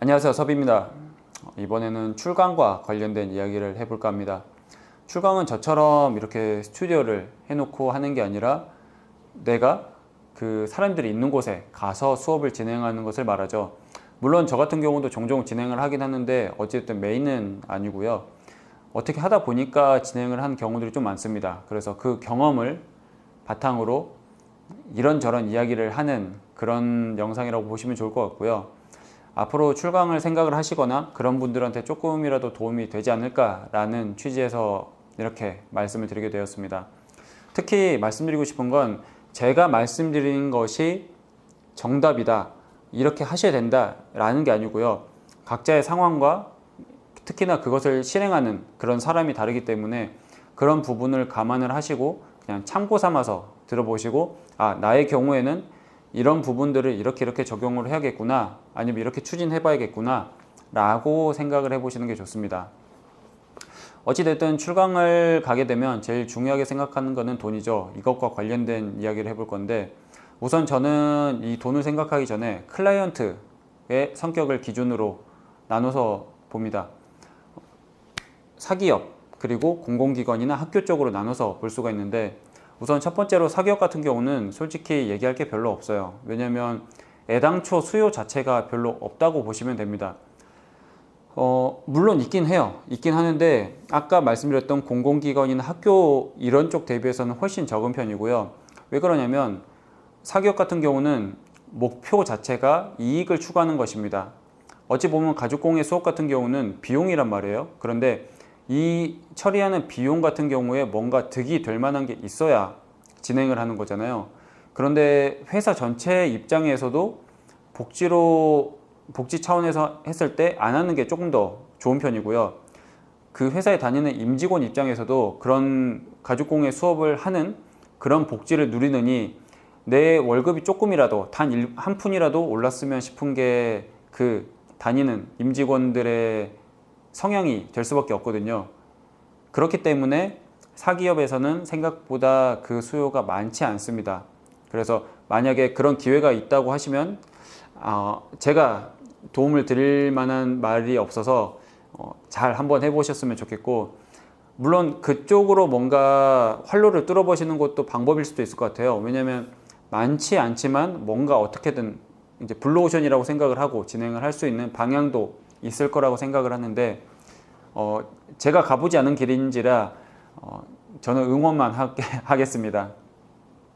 안녕하세요, 섭입니다. 이번에는 출강과 관련된 이야기를 해볼까 합니다. 출강은 저처럼 이렇게 스튜디오를 해놓고 하는 게 아니라 내가 그 사람들이 있는 곳에 가서 수업을 진행하는 것을 말하죠. 물론 저 같은 경우도 종종 진행을 하긴 하는데 어쨌든 메인은 아니고요. 어떻게 하다 보니까 진행을 한 경우들이 좀 많습니다. 그래서 그 경험을 바탕으로 이런저런 이야기를 하는 그런 영상이라고 보시면 좋을 것 같고요. 앞으로 출강을 생각을 하시거나 그런 분들한테 조금이라도 도움이 되지 않을까라는 취지에서 이렇게 말씀을 드리게 되었습니다. 특히 말씀드리고 싶은 건 제가 말씀드린 것이 정답이다, 이렇게 하셔야 된다 라는 게 아니고요. 각자의 상황과 특히나 그것을 실행하는 그런 사람이 다르기 때문에 그런 부분을 감안을 하시고 그냥 참고 삼아서 들어보시고, 나의 경우에는 이런 부분들을 이렇게 적용을 해야겠구나, 아니면 이렇게 추진해 봐야겠구나 라고 생각을 해보시는 게 좋습니다. 어찌됐든 출강을 가게 되면 제일 중요하게 생각하는 것은 돈이죠. 이것과 관련된 이야기를 해볼 건데, 우선 저는 이 돈을 생각하기 전에 클라이언트의 성격을 기준으로 나눠서 봅니다. 사기업 그리고 공공기관이나 학교 쪽으로 나눠서 볼 수가 있는데, 우선 첫 번째로 사기업 같은 경우는 솔직히 얘기할 게 별로 없어요. 왜냐면 애당초 수요 자체가 별로 없다고 보시면 됩니다. 물론 있긴 해요. 있긴 하는데 아까 말씀드렸던 공공기관이나 학교 이런 쪽 대비해서는 훨씬 적은 편이고요. 왜 그러냐면 사기업 같은 경우는 목표 자체가 이익을 추구하는 것입니다. 어찌 보면 가죽공예 수업 같은 경우는 비용이란 말이에요. 그런데 이 처리하는 비용 같은 경우에 뭔가 득이 될 만한 게 있어야 진행을 하는 거잖아요. 그런데 회사 전체 입장에서도 복지 차원에서 했을 때 안 하는 게 조금 더 좋은 편이고요. 그 회사에 다니는 임직원 입장에서도 그런 가죽공예 수업을 하는 그런 복지를 누리느니 내 월급이 조금이라도 단 한 푼이라도 올랐으면 싶은 게 그 다니는 임직원들의 성향이 될 수밖에 없거든요. 그렇기 때문에 사기업에서는 생각보다 그 수요가 많지 않습니다. 그래서 만약에 그런 기회가 있다고 하시면 제가 도움을 드릴 만한 말이 없어서 잘 한번 해보셨으면 좋겠고, 물론 그쪽으로 뭔가 활로를 뚫어보시는 것도 방법일 수도 있을 것 같아요. 왜냐하면 많지 않지만 뭔가 어떻게든 이제 블루오션이라고 생각을 하고 진행을 할 수 있는 방향도 있을 거라고 생각을 하는데, 제가 가보지 않은 길인지라 저는 응원만 하겠습니다.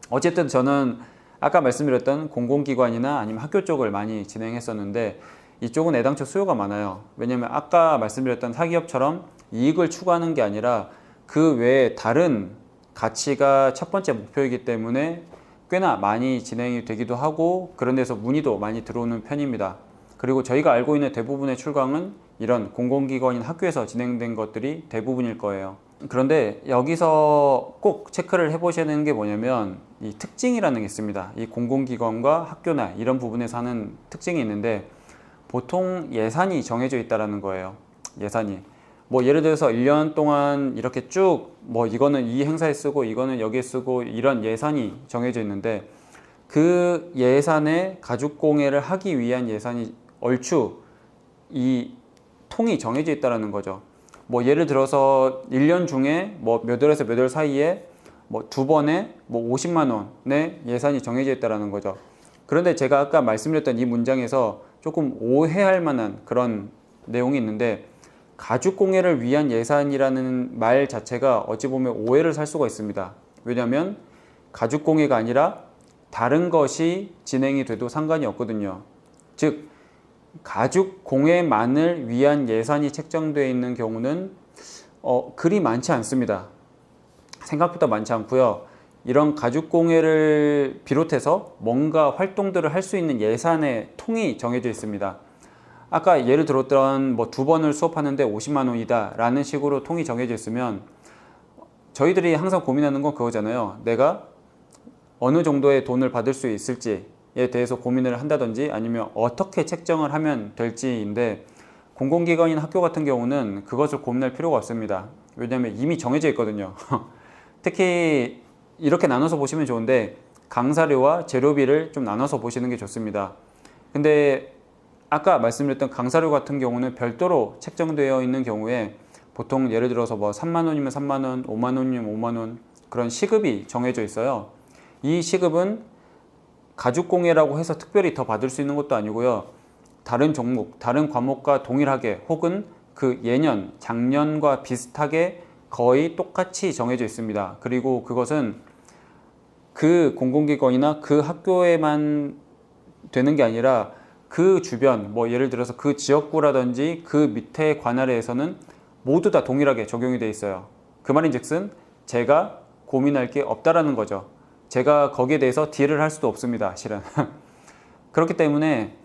어쨌든 저는 아까 말씀드렸던 공공기관이나 아니면 학교 쪽을 많이 진행했었는데, 이쪽은 애당초 수요가 많아요. 왜냐하면 아까 말씀드렸던 사기업처럼 이익을 추구하는 게 아니라 그 외에 다른 가치가 첫 번째 목표이기 때문에 꽤나 많이 진행이 되기도 하고 그런 데서 문의도 많이 들어오는 편입니다. 그리고 저희가 알고 있는 대부분의 출강은 이런 공공기관인 학교에서 진행된 것들이 대부분일 거예요. 그런데 여기서 꼭 체크를 해보셔야 되는 게 뭐냐면 이 특징이라는 게 있습니다. 이 공공기관과 학교나 이런 부분에서 하는 특징이 있는데, 보통 예산이 정해져 있다는 거예요. 예산이 뭐 예를 들어서 1년 동안 이렇게 쭉 이거는 이 행사에 쓰고 이거는 여기에 쓰고 이런 예산이 정해져 있는데, 그 예산에 가죽공예를 하기 위한 예산이 얼추 이 통이 정해져 있다는 거죠. 예를 들어서 1년 중에 몇 월에서 몇 월 사이에 두 번에 50만 원의 예산이 정해져 있다는 거죠. 그런데 제가 아까 말씀드렸던 이 문장에서 조금 오해할 만한 그런 내용이 있는데, 가죽공예를 위한 예산이라는 말 자체가 어찌 보면 오해를 살 수가 있습니다. 왜냐하면 가죽공예가 아니라 다른 것이 진행이 돼도 상관이 없거든요. 즉 가죽공예만을 위한 예산이 책정되어 있는 경우는 그리 많지 않습니다. 생각보다 많지 않고요. 이런 가죽공예를 비롯해서 뭔가 활동들을 할 수 있는 예산의 통이 정해져 있습니다. 아까 예를 들었던 두 번을 수업하는데 50만 원이다 라는 식으로 통이 정해져 있으면 저희들이 항상 고민하는 건 그거잖아요. 내가 어느 정도의 돈을 받을 수 있을지에 대해서 고민을 한다든지 아니면 어떻게 책정을 하면 될지인데, 공공기관인 학교 같은 경우는 그것을 고민할 필요가 없습니다. 왜냐하면 이미 정해져 있거든요. 특히 이렇게 나눠서 보시면 좋은데, 강사료와 재료비를 좀 나눠서 보시는 게 좋습니다. 근데 아까 말씀드렸던 강사료 같은 경우는 별도로 책정되어 있는 경우에 보통 예를 들어서 뭐 3만 원이면 3만 원, 5만 원이면 5만 원 그런 시급이 정해져 있어요. 이 시급은 가죽공예라고 해서 특별히 더 받을 수 있는 것도 아니고요. 다른 종목, 다른 과목과 동일하게 혹은 그 예년, 작년과 비슷하게 거의 똑같이 정해져 있습니다. 그리고 그것은 그 공공기관이나 그 학교에만 되는 게 아니라 그 주변, 뭐 예를 들어서 그 지역구라든지 그 밑에 관할에서는 모두 다 동일하게 적용이 돼 있어요. 그 말인즉슨 제가 고민할 게 없다라는 거죠. 제가 거기에 대해서 딜을 할 수도 없습니다, 실은. 그렇기 때문에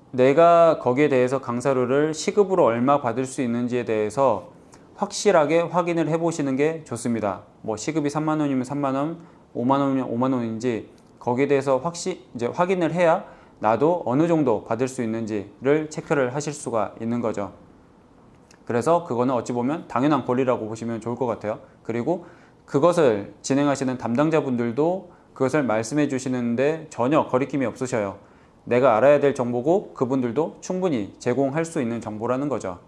내가 거기에 대해서 강사료를 시급으로 얼마 받을 수 있는지에 대해서 확실하게 확인을 해 보시는 게 좋습니다. 뭐 시급이 3만 원이면 3만 원, 5만 원이면 5만 원인지 거기에 대해서 이제 확인을 해야 나도 어느 정도 받을 수 있는지를 체크를 하실 수가 있는 거죠. 그래서 그거는 어찌 보면 당연한 권리라고 보시면 좋을 것 같아요. 그리고 그것을 진행하시는 담당자분들도 그것을 말씀해 주시는데 전혀 거리낌이 없으셔요. 내가 알아야 될 정보고 그분들도 충분히 제공할 수 있는 정보라는 거죠.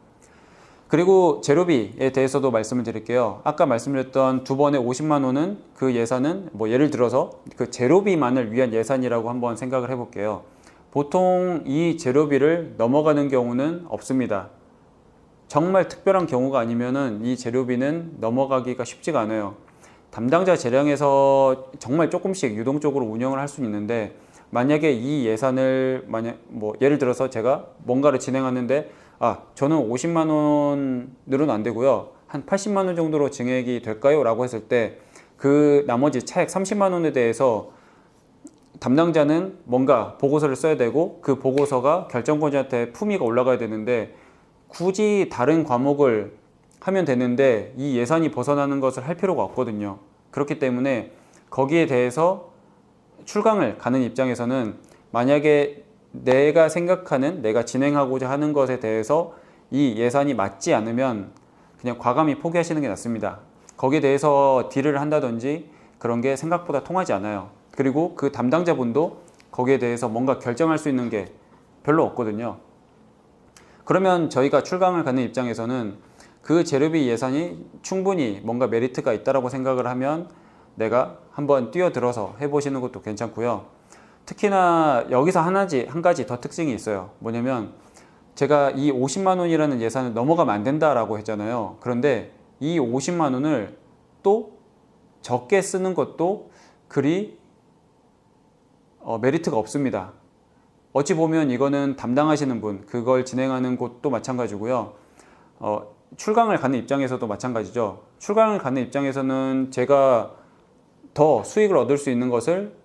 그리고 재료비에 대해서도 말씀을 드릴게요. 아까 말씀드렸던 두 번의 50만 원은 그 예산은 뭐 예를 들어서 그 재료비만을 위한 예산이라고 한번 생각을 해볼게요. 보통 이 재료비를 넘어가는 경우는 없습니다. 정말 특별한 경우가 아니면은 이 재료비는 넘어가기가 쉽지가 않아요. 담당자 재량에서 정말 조금씩 유동적으로 운영을 할 수는 있는데 만약에 이 예산을 뭐 예를 들어서 제가 뭔가를 진행하는데 저는 50만 원으로는 안 되고요. 한 80만 원 정도로 증액이 될까요? 라고 했을 때 그 나머지 차액 30만 원에 대해서 담당자는 뭔가 보고서를 써야 되고 그 보고서가 결정권자한테 품위가 올라가야 되는데 굳이 다른 과목을 하면 되는데 이 예산이 벗어나는 것을 할 필요가 없거든요. 그렇기 때문에 거기에 대해서 출강을 가는 입장에서는 만약에 내가 생각하는 내가 진행하고자 하는 것에 대해서 이 예산이 맞지 않으면 그냥 과감히 포기하시는 게 낫습니다. 거기에 대해서 딜을 한다든지 그런 게 생각보다 통하지 않아요. 그리고 그 담당자분도 거기에 대해서 뭔가 결정할 수 있는 게 별로 없거든요. 그러면 저희가 출강을 가는 입장에서는 그 재료비 예산이 충분히 뭔가 메리트가 있다고 생각을 하면 내가 한번 뛰어들어서 해보시는 것도 괜찮고요. 특히나 여기서 한 가지 더 특징이 있어요. 뭐냐면 제가 이 50만 원이라는 예산을 넘어가면 안 된다라고 했잖아요. 그런데 이 50만 원을 또 적게 쓰는 것도 그리 메리트가 없습니다. 어찌 보면 이거는 담당하시는 분, 그걸 진행하는 곳도 마찬가지고요. 출강을 가는 입장에서도 마찬가지죠. 출강을 가는 입장에서는 제가 더 수익을 얻을 수 있는 것을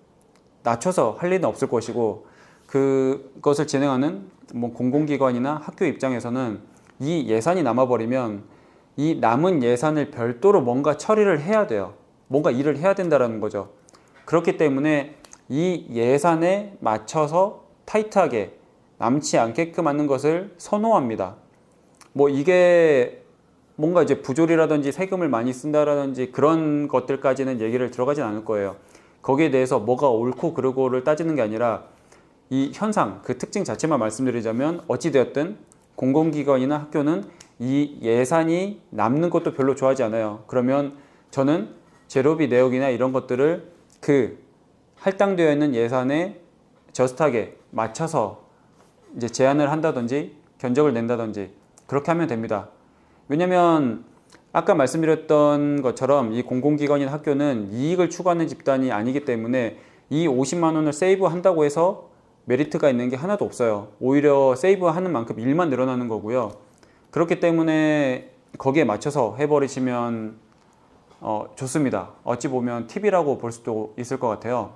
낮춰서 할 리는 없을 것이고 그것을 진행하는 뭐 공공기관이나 학교 입장에서는 이 예산이 남아버리면 이 남은 예산을 별도로 뭔가 처리를 해야 돼요. 뭔가 일을 해야 된다는 거죠. 그렇기 때문에 이 예산에 맞춰서 타이트하게 남지 않게끔 하는 것을 선호합니다. 뭐 이게 뭔가 이제 부조리라든지 세금을 많이 쓴다라든지 그런 것들까지는 얘기를 들어가진 않을 거예요. 거기에 대해서 뭐가 옳고 그르고를 따지는 게 아니라 이 현상, 그 특징 자체만 말씀드리자면 어찌되었든 공공기관이나 학교는 이 예산이 남는 것도 별로 좋아하지 않아요. 그러면 저는 재료비 내역이나 이런 것들을 그 할당되어 있는 예산에 저스트하게 맞춰서 이제 제안을 한다든지 견적을 낸다든지 그렇게 하면 됩니다. 왜냐면 아까 말씀드렸던 것처럼 이 공공기관인 학교는 이익을 추구하는 집단이 아니기 때문에 이 50만 원을 세이브 한다고 해서 메리트가 있는 게 하나도 없어요. 오히려 세이브 하는 만큼 일만 늘어나는 거고요. 그렇기 때문에 거기에 맞춰서 해버리시면 좋습니다. 어찌 보면 팁이라고 볼 수도 있을 것 같아요.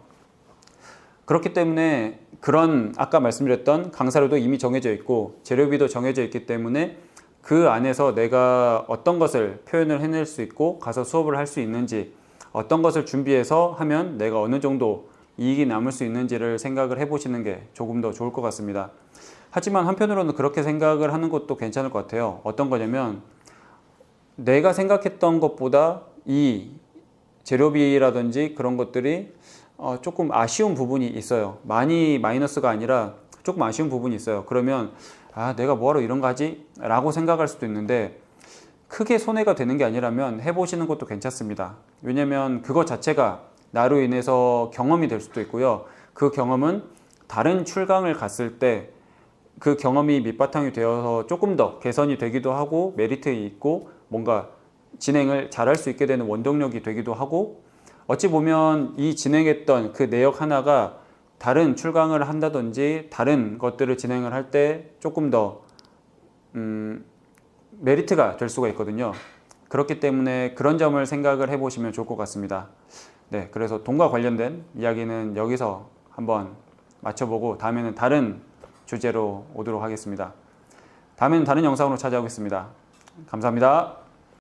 그렇기 때문에 그런 아까 말씀드렸던 강사료도 이미 정해져 있고 재료비도 정해져 있기 때문에 그 안에서 내가 어떤 것을 표현을 해낼 수 있고 가서 수업을 할 수 있는지 어떤 것을 준비해서 하면 내가 어느 정도 이익이 남을 수 있는지를 생각을 해보시는 게 조금 더 좋을 것 같습니다. 하지만 한편으로는 그렇게 생각을 하는 것도 괜찮을 것 같아요. 어떤 거냐면 내가 생각했던 것보다 이 재료비라든지 그런 것들이 조금 아쉬운 부분이 있어요. 많이 마이너스가 아니라 조금 아쉬운 부분이 있어요. 그러면 내가 뭐하러 이런 거 하지? 라고 생각할 수도 있는데 크게 손해가 되는 게 아니라면 해보시는 것도 괜찮습니다. 왜냐면 그것 자체가 나로 인해서 경험이 될 수도 있고요. 그 경험은 다른 출강을 갔을 때 그 경험이 밑바탕이 되어서 조금 더 개선이 되기도 하고 메리트 있고 뭔가 진행을 잘할 수 있게 되는 원동력이 되기도 하고, 어찌 보면 이 진행했던 그 내역 하나가 다른 출강을 한다든지 다른 것들을 진행을 할 때 조금 더 메리트가 될 수가 있거든요. 그렇기 때문에 그런 점을 생각을 해보시면 좋을 것 같습니다. 네, 그래서 돈과 관련된 이야기는 여기서 한번 마쳐보고 다음에는 다른 주제로 오도록 하겠습니다. 다음에는 다른 영상으로 찾아오겠습니다. 감사합니다.